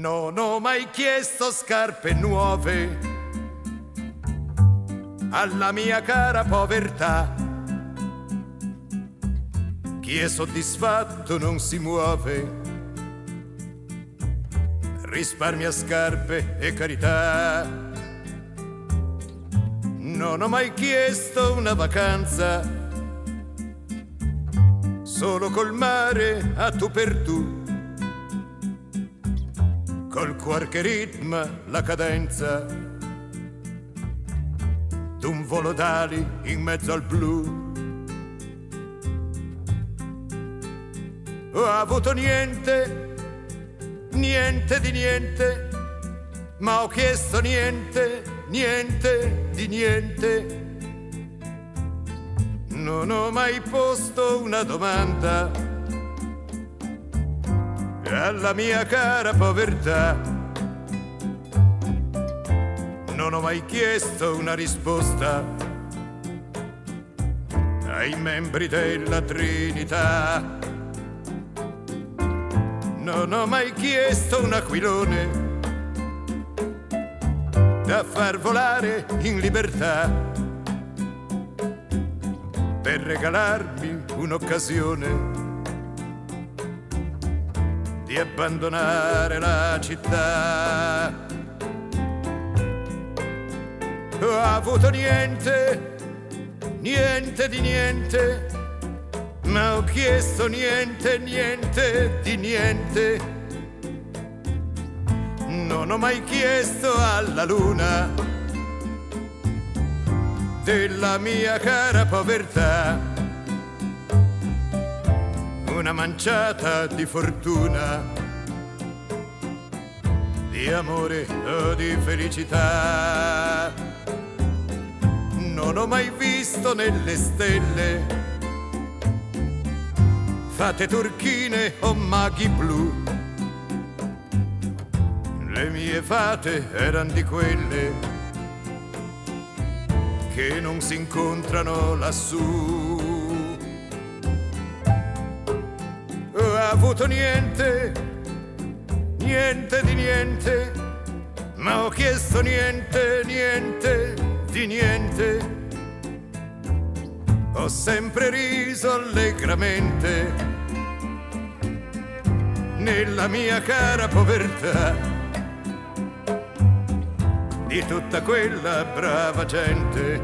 Non ho mai chiesto scarpe nuove alla mia cara povertà. Chi è soddisfatto non si muove, risparmia scarpe e carità. Non ho mai chiesto una vacanza, solo col mare a tu per tu, col cuor che ritma la cadenza d'un volo d'ali in mezzo al blu. Ho avuto niente, niente di niente, ma ho chiesto niente, niente di niente. Non ho mai posto una domanda alla mia cara povertà. Non ho mai chiesto una risposta ai membri della Trinità. Non ho mai chiesto un aquilone da far volare in libertà, per regalarmi un'occasione di abbandonare la città. Ho avuto niente, niente di niente, ma ho chiesto niente, niente di niente. Non ho mai chiesto alla luna della mia cara povertà una manciata di fortuna, di amore o di felicità. Non ho mai visto nelle stelle fate turchine o maghi blu. Le mie fate eran di quelle che non si incontrano lassù. Ho avuto niente, niente di niente, ma ho chiesto niente, niente di niente. Ho sempre riso allegramente nella mia cara povertà di tutta quella brava gente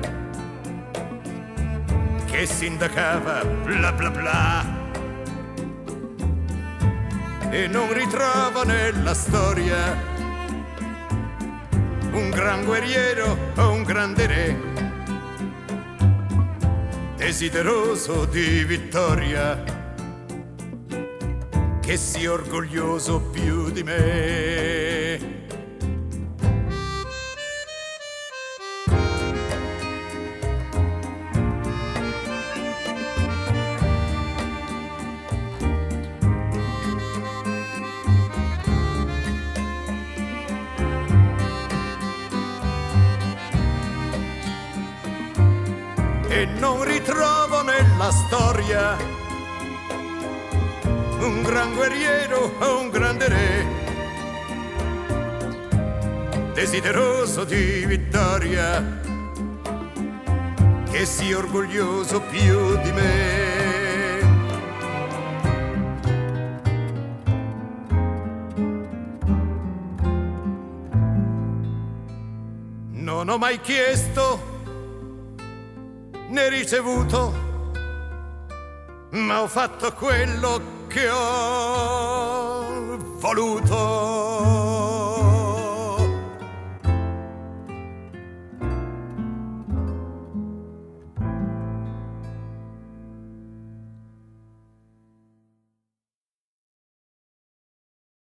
che sindacava bla bla bla e non ritrova nella storia un gran guerriero o un grande re desideroso di vittoria che sia orgoglioso più di me. E non ritrovo nella storia un gran guerriero o un grande re desideroso di vittoria che sia orgoglioso più di me. Non ho mai chiesto né ricevuto, ma ho fatto quello che ho voluto.